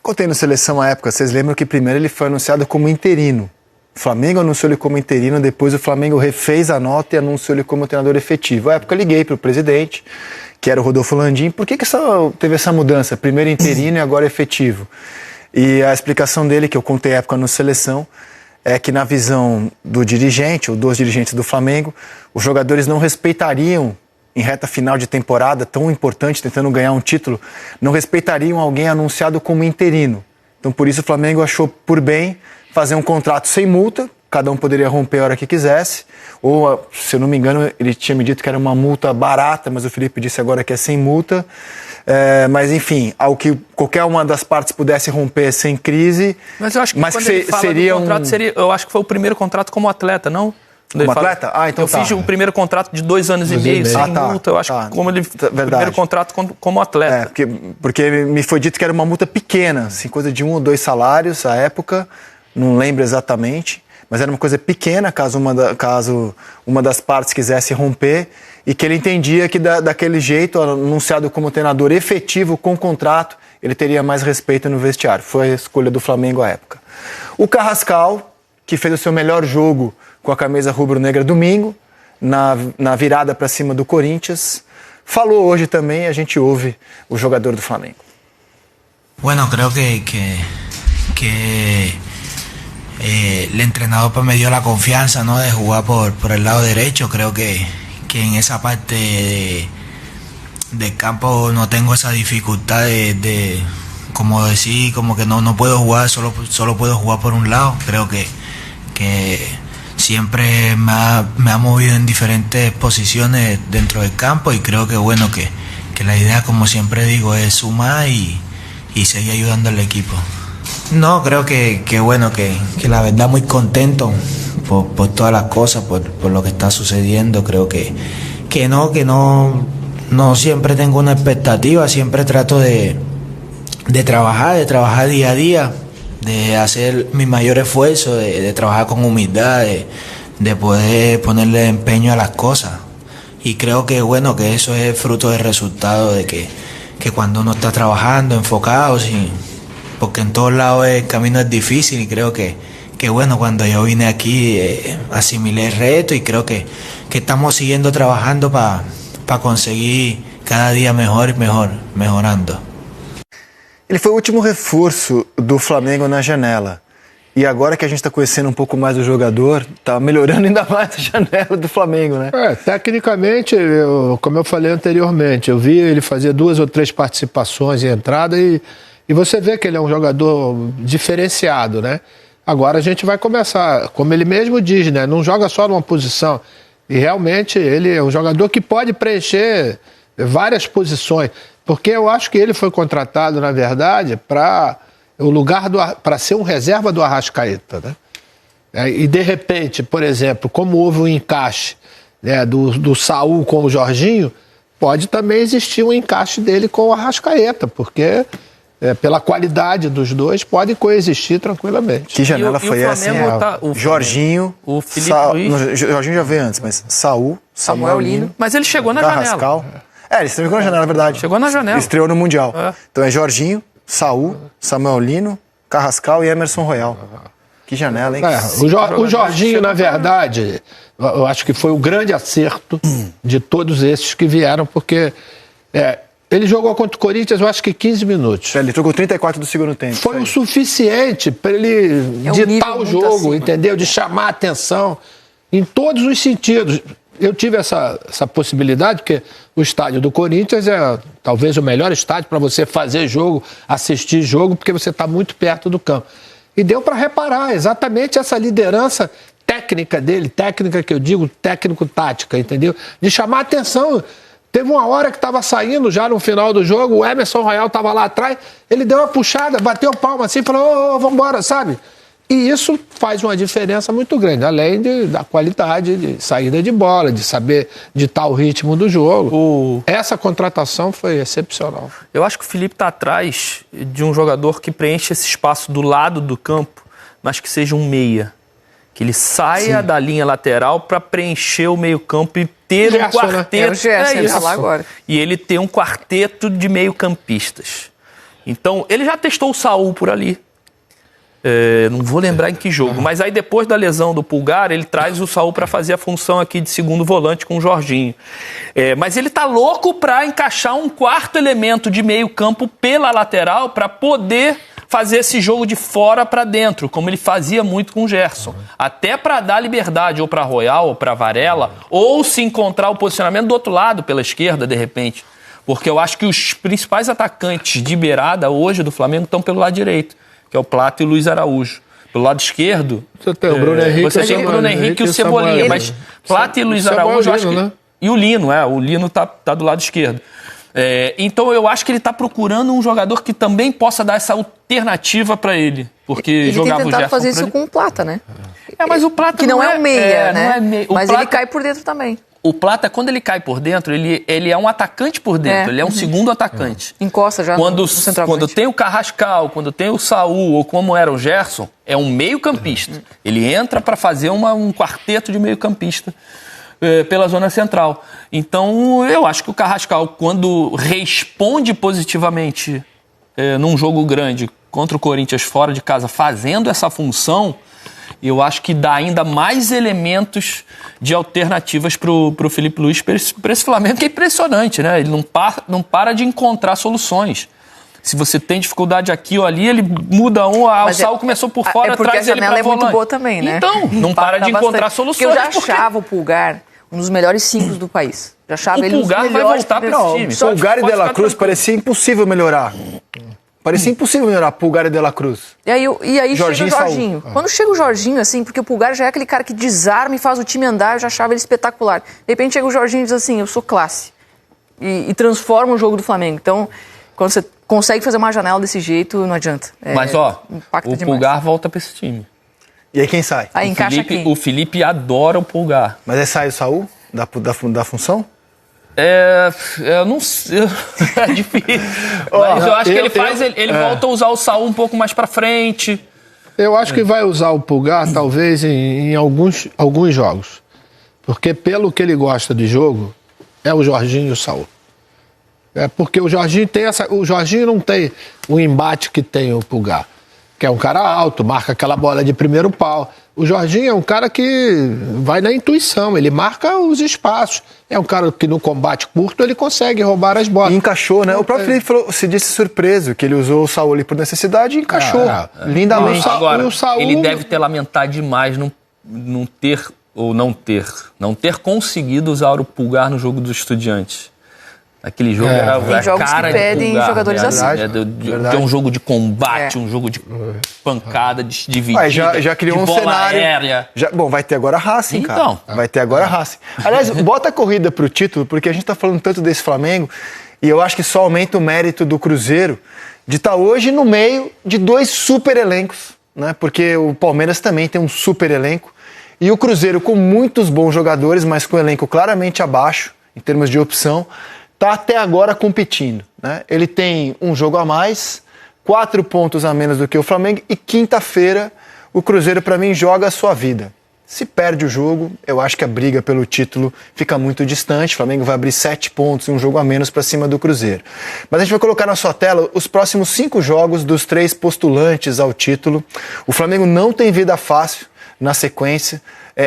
contei no Seleção à época, vocês lembram que primeiro ele foi anunciado como interino. O Flamengo anunciou ele como interino, depois o Flamengo refez a nota e anunciou ele como treinador efetivo. À época eu liguei para o presidente, que era o Rodolfo Landim, por que teve essa mudança? Primeiro interino e agora efetivo. E a explicação dele, que eu contei à época no Seleção, é que na visão do dirigente, ou dos dirigentes do Flamengo, os jogadores não respeitariam, em reta final de temporada, tão importante, tentando ganhar um título, não respeitariam alguém anunciado como interino. Então por isso o Flamengo achou por bem fazer um contrato sem multa, cada um poderia romper a hora que quisesse, ou, se eu não me engano, ele tinha me dito que era uma multa barata, mas o Felipe disse agora que é sem multa. Mas enfim, ao que qualquer uma das partes pudesse romper sem crise. Mas eu acho que quando ele fala do contrato, eu acho que foi o primeiro contrato como atleta, não? Como atleta? Então eu fiz o primeiro contrato de 2 anos e meio, sem multa. Eu acho que como ele o primeiro contrato como atleta. Porque me foi dito que era uma multa pequena, assim, coisa de 1 ou 2 salários à época, não lembro exatamente, mas era uma coisa pequena caso uma das partes quisesse romper, e que ele entendia que daquele jeito, anunciado como treinador efetivo com contrato, ele teria mais respeito no vestiário. Foi a escolha do Flamengo à época. O Carrascal, que fez o seu melhor jogo com a camisa rubro-negra domingo, na virada para cima do Corinthians, falou hoje também, a gente ouve o jogador do Flamengo. Bueno, creo que el entrenador me dio la confianza, ¿no?, de jugar por el lado derecho. Creo que en esa parte del campo no tengo esa dificultad de como decir, como que no puedo jugar, solo puedo jugar por un lado. Creo que siempre me ha movido en diferentes posiciones dentro del campo, y creo que bueno, que la idea, como siempre digo, es sumar y seguir ayudando al equipo. No, creo que bueno, que la verdad muy contento por todas las cosas, por lo que está sucediendo. Creo que no siempre tengo una expectativa, siempre trato de trabajar día a día, de hacer mi mayor esfuerzo, de trabajar con humildad, de poder ponerle empeño a las cosas. Y creo que bueno, que eso es fruto del resultado de que cuando uno está trabajando, enfocado, porque en todos lados el camino es difícil, y creo que bueno, cuando yo vine aquí asimilé el reto, y creo que estamos siguiendo trabajando para conseguir cada día mejorando. Ele foi o último reforço do Flamengo na janela. E agora que a gente está conhecendo um pouco mais o jogador, está melhorando ainda mais a janela do Flamengo, né? Tecnicamente, como eu falei anteriormente, eu vi ele fazer 2 ou 3 participações em entrada, e você vê que ele é um jogador diferenciado, né? Agora a gente vai começar, como ele mesmo diz, né? Não joga só numa posição. E realmente ele é um jogador que pode preencher várias posições. Porque eu acho que ele foi contratado, na verdade, para ser um reserva do Arrascaeta, né? E de repente, por exemplo, como houve um encaixe, né, do Saúl com o Jorginho, pode também existir um encaixe dele com o Arrascaeta, porque pela qualidade dos dois pode coexistir tranquilamente. Que janela foi essa? Jorginho, o Felipe Luiz. Jorginho já veio antes, mas Saúl, Samuel Lino. Mas ele chegou na Carrascal. janela. Ele estreou na janela, é verdade. Chegou na janela. Estreou no Mundial. Então é Jorginho, Saúl, Samuel Lino, Carrascal e Emerson Royal. Que janela, hein? O Jorginho, na verdade, eu acho que foi o grande acerto de todos esses que vieram, porque ele jogou contra o Corinthians, eu acho que 15 minutos. Ele jogou 34 do segundo tempo. Foi o suficiente para ele ditar o jogo, entendeu? De chamar a atenção em todos os sentidos. Eu tive essa possibilidade, porque o estádio do Corinthians é talvez o melhor estádio para você fazer jogo, assistir jogo, porque você está muito perto do campo. E deu para reparar exatamente essa liderança técnica dele, técnica que eu digo, técnico-tática, entendeu? De chamar a atenção. Teve uma hora que estava saindo já no final do jogo, o Emerson Royal estava lá atrás, ele deu uma puxada, bateu palma assim, falou, vamos embora, sabe? E isso faz uma diferença muito grande, além da qualidade de saída de bola, de saber ditar o ritmo do jogo. Essa contratação foi excepcional. Eu acho que o Felipe está atrás de um jogador que preenche esse espaço do lado do campo, mas que seja um meia. Que ele saia da linha lateral para preencher o meio-campo e ter um quarteto. Ele vai lá agora. E ele ter um quarteto de meio-campistas. Então, ele já testou o Saul por ali. Não vou lembrar em que jogo, mas aí depois da lesão do Pulgar, ele traz o Saul para fazer a função aqui de segundo volante com o Jorginho. Mas ele tá louco para encaixar um quarto elemento de meio campo pela lateral para poder fazer esse jogo de fora para dentro, como ele fazia muito com o Gerson. Até para dar liberdade ou para Royal ou para Varela, ou se encontrar o posicionamento do outro lado, pela esquerda, de repente. Porque eu acho que os principais atacantes de beirada hoje do Flamengo estão pelo lado direito, que é o Plata e o Luiz Araújo. Pelo lado esquerdo, você tem o Bruno Henrique, você tem o Bruno Henrique e o Cebolinha, mas Plata e Luiz Araújo, acho que... né? E o Lino, o Lino tá do lado esquerdo. Então eu acho que ele está procurando um jogador que também possa dar essa alternativa para ele. Porque ele jogava tem tentado fazer isso com o Plata, né? Mas o Plata que não é um meia, né? Não é meia. Mas Plata, ele cai por dentro também. O Plata, quando ele cai por dentro, ele é um atacante por dentro. Ele é um segundo atacante. Encosta já no centroavante. Quando tem o Carrascal, quando tem o Saul, ou como era o Gerson, é um meio-campista. Ele entra para fazer um quarteto de meio-campista pela zona central. Então, eu acho que o Carrascal, quando responde positivamente num jogo grande contra o Corinthians fora de casa, fazendo essa função, eu acho que dá ainda mais elementos de alternativas para o Felipe Luiz, para esse Flamengo, que é impressionante, né? Ele não para de encontrar soluções. Se você tem dificuldade aqui ou ali, ele muda o Saul começou por fora, traz ele para volante. A janela é muito boa também, né? Então, não para de encontrar soluções. Porque eu já achava o Pulgar um dos melhores 5 do país. Já achava ele um dos melhores. Vai voltar para esse time. Pulgar e De La Cruz parecia impossível melhorar. Parecia impossível melhorar Pulgar e De La Cruz. E aí Jorginho chega o Jorginho. Quando chega o Jorginho, assim, porque o Pulgar já é aquele cara que desarma e faz o time andar, eu já achava ele espetacular. De repente chega o Jorginho e diz assim, eu sou classe. E transforma o jogo do Flamengo. Então, quando você consegue fazer uma janela desse jeito, não adianta. Mas, o Pulgar volta para esse time. E aí quem sai? Aí encaixa quem? O Felipe adora o Pulgar. Mas aí sai o Saul da função? Eu não sei. É difícil. Mas eu acho que ele volta a usar o Saul um pouco mais pra frente. Eu acho que vai usar o Pulgar, talvez, em alguns jogos. Porque pelo que ele gosta de jogo, é o Jorginho e o Saul. Porque o Jorginho o Jorginho não tem o embate que tem o Pulgar. Que é um cara alto, marca aquela bola de primeiro pau. O Jorginho é um cara que vai na intuição, ele marca os espaços. É um cara que no combate curto ele consegue roubar as bolas. E encaixou, né? O próprio Felipe falou, se disse surpreso, que ele usou o Saul ali por necessidade e encaixou. Lindamente. Agora, ele deve ter lamentado demais não ter conseguido usar o Pulgar no jogo dos Estudiantes. Aquele jogo era a jogos cara que pedem de Pulgar, jogadores assim. De um jogo de combate, um jogo de pancada, de dividida, já criou de um bola cenário. aérea. Bom, vai ter agora a Racing, cara. Então. Vai ter agora a Racing. Aliás, bota a corrida pro título, porque a gente tá falando tanto desse Flamengo, e eu acho que só aumenta o mérito do Cruzeiro de estar hoje no meio de 2 super elencos, né? Porque o Palmeiras também tem um super elenco, e o Cruzeiro com muitos bons jogadores, mas com o elenco claramente abaixo, em termos de opção, está até agora competindo, né? Ele tem um jogo a mais, 4 pontos a menos do que o Flamengo, e quinta-feira o Cruzeiro, para mim, joga a sua vida. Se perde o jogo, eu acho que a briga pelo título fica muito distante. O Flamengo vai abrir 7 pontos e um jogo a menos para cima do Cruzeiro. Mas a gente vai colocar na sua tela os próximos 5 jogos dos 3 postulantes ao título. O Flamengo não tem vida fácil na sequência.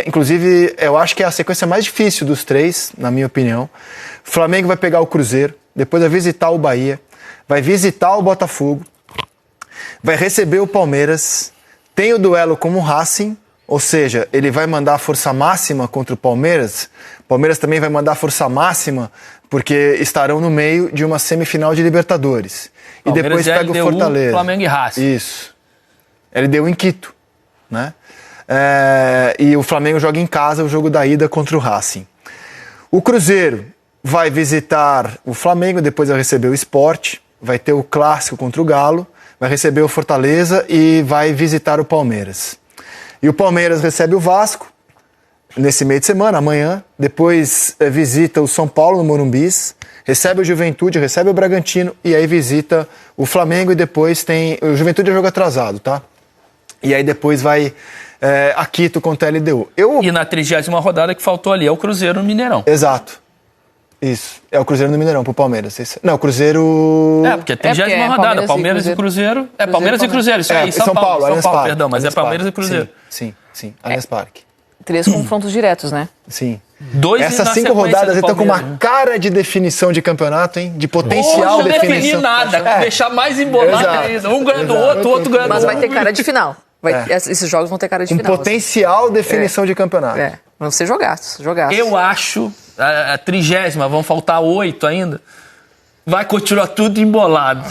Inclusive, eu acho que é a sequência mais difícil dos 3, na minha opinião. O Flamengo vai pegar o Cruzeiro, depois vai visitar o Bahia, vai visitar o Botafogo, vai receber o Palmeiras, tem o duelo com o Racing, ou seja, ele vai mandar a força máxima contra o Palmeiras. O Palmeiras também vai mandar a força máxima porque estarão no meio de uma semifinal de Libertadores. Palmeiras e depois pega o Fortaleza. Flamengo e Racing. Isso. LDU em Quito, né? E o Flamengo joga em casa o jogo da ida contra o Racing. O Cruzeiro vai visitar o Flamengo, depois vai receber o Sport, vai ter o clássico contra o Galo, vai receber o Fortaleza e vai visitar o Palmeiras. E o Palmeiras recebe o Vasco nesse meio de semana, amanhã, depois visita o São Paulo no Morumbis, recebe o Juventude, recebe o Bragantino e aí visita o Flamengo e depois tem... O Juventude é jogo atrasado, tá? E aí depois vai a Quito contra a LDU. E na 30ª rodada que faltou ali é o Cruzeiro no Mineirão. Exato. Isso. É o Cruzeiro no Mineirão pro Palmeiras. Não, o Cruzeiro... Porque tem 30ª rodada. Palmeiras e Cruzeiro. Palmeiras e Cruzeiro. Isso aí. São Paulo, perdão. Mas é Palmeiras e Cruzeiro. Sim. Allianz Parque. 3 confrontos diretos, né? Sim. 2 Essas 5 rodadas estão com uma cara de definição de campeonato, hein? De potencial definição. Não definir nada. Deixar mais embolado ainda. Um ganha do outro, o outro ganha do outro. Mas vai ter cara de final. Esses jogos vão ter cara de final. Com potencial definição de campeonato. Vão ser jogaços. Eu acho, a 30ª, vão faltar 8 ainda. Vai continuar tudo embolado.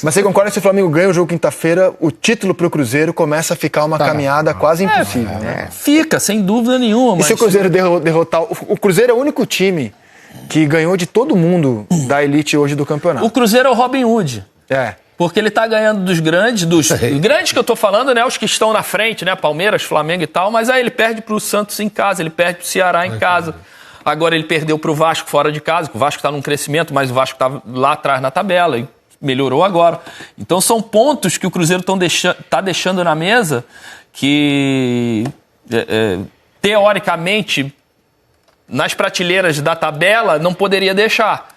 Mas você concorda que se o Flamengo ganha o jogo quinta-feira, o título pro Cruzeiro começa a ficar uma caminhada quase impossível, né? Fica, sem dúvida nenhuma. E se o Cruzeiro derrotar... O Cruzeiro é o único time que ganhou de todo mundo da elite hoje do campeonato. O Cruzeiro é o Robin Hood. Porque ele tá ganhando dos grandes, grandes que eu tô falando, né? Os que estão na frente, né? Palmeiras, Flamengo e tal, mas aí ele perde pro Santos em casa, ele perde pro Ceará em casa. Agora ele perdeu pro Vasco fora de casa, que o Vasco tá num crescimento, mas o Vasco tá lá atrás na tabela e melhorou agora. Então são pontos que o Cruzeiro tá deixando na mesa que, teoricamente, nas prateleiras da tabela não poderia deixar.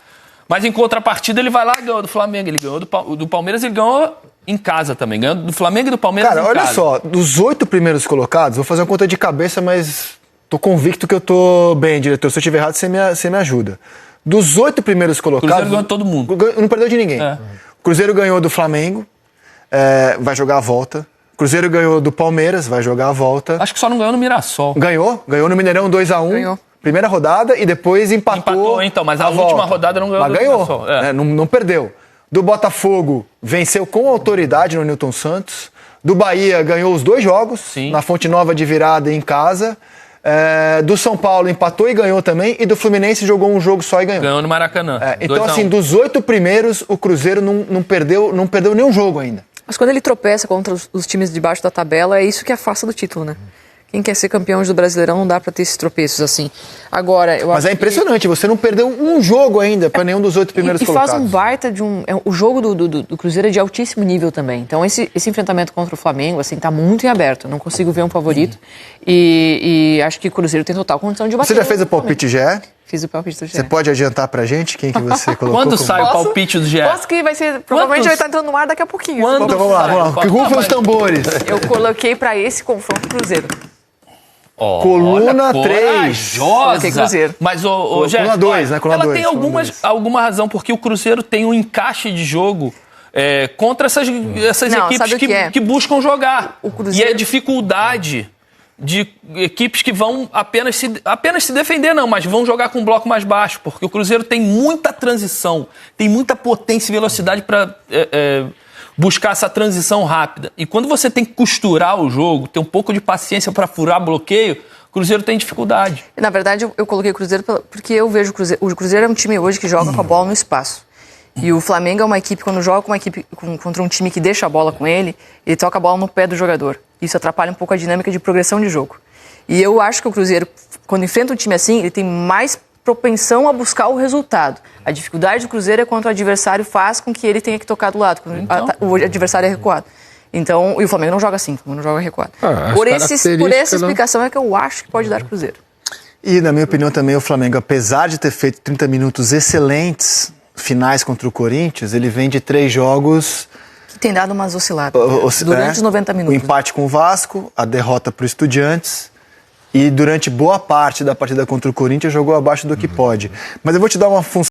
Mas em contrapartida ele vai lá e ganhou do Flamengo, ele ganhou do Palmeiras, ele ganhou em casa também, ganhou do Flamengo e do Palmeiras em casa. Cara, olha só, dos 8 primeiros colocados, vou fazer uma conta de cabeça, mas tô convicto que eu tô bem, diretor. Se eu estiver errado, você me ajuda. Dos 8 primeiros colocados... O Cruzeiro ganhou todo mundo. Não perdeu de ninguém. O Cruzeiro ganhou do Flamengo, vai jogar a volta. O Cruzeiro ganhou do Palmeiras, vai jogar a volta. Acho que só não ganhou no Mirassol. Ganhou no Mineirão 2-1. Ganhou. Primeira rodada e depois empatou então, mas a última rodada não ganhou. Mas ganhou, não perdeu. Do Botafogo, venceu com autoridade no Newton Santos. Do Bahia, ganhou os 2 jogos, na Fonte Nova de virada em casa. Do São Paulo, empatou e ganhou também. E do Fluminense, jogou um jogo só e ganhou. Ganhou no Maracanã. Então, assim, dos 8 primeiros, o Cruzeiro não perdeu nenhum jogo ainda. Mas quando ele tropeça contra os times de baixo da tabela, é isso que afasta do título, né? Quem quer ser campeão do Brasileirão não dá pra ter esses tropeços assim. Agora, eu Mas é impressionante, você não perdeu um jogo ainda pra nenhum dos 8 primeiros colocados. E faz um baita de um... O jogo do Cruzeiro é de altíssimo nível também. Então esse enfrentamento contra o Flamengo, assim, tá muito em aberto. Não consigo ver um favorito. E acho que o Cruzeiro tem total condição de bater. Você já fez o palpite GE? Fiz o palpite do GE. Você pode adiantar pra gente quem que você colocou? Quando sai o palpite do GE? Posso que vai ser... Provavelmente vai estar entrando no ar daqui a pouquinho. Então vamos lá. Que rufem os tambores. Eu coloquei pra esse confronto Cruzeiro. Coluna 3. Coloquei Cruzeiro. Mas coluna 2, né? Ela tem alguma razão, porque o Cruzeiro tem um encaixe de jogo contra essas equipes que buscam jogar. E a dificuldade de equipes que vão apenas se defender, não, mas vão jogar com um bloco mais baixo, porque o Cruzeiro tem muita transição, tem muita potência e velocidade para buscar essa transição rápida. E quando você tem que costurar o jogo, ter um pouco de paciência para furar bloqueio, o Cruzeiro tem dificuldade. Na verdade, eu coloquei o Cruzeiro porque eu vejo o Cruzeiro é um time hoje que joga com a bola no espaço. E o Flamengo é uma equipe, quando joga com uma equipe contra um time que deixa a bola com ele toca a bola no pé do jogador. Isso atrapalha um pouco a dinâmica de progressão de jogo. E eu acho que o Cruzeiro, quando enfrenta um time assim, ele tem mais propensão a buscar o resultado. A dificuldade do Cruzeiro é quando o adversário faz com que ele tenha que tocar do lado, quando o adversário é recuado. Então, e o Flamengo não joga assim, o Flamengo não joga recuado. Por essa explicação é que eu acho que pode dar Cruzeiro. E, na minha opinião, também o Flamengo, apesar de ter feito 30 minutos excelentes, finais contra o Corinthians, ele vem de 3 jogos... Que tem dado umas osciladas durante os 90 minutos. O empate com o Vasco, a derrota para o Estudiantes... E durante boa parte da partida contra o Corinthians jogou abaixo do que pode. Mas eu vou te dar uma função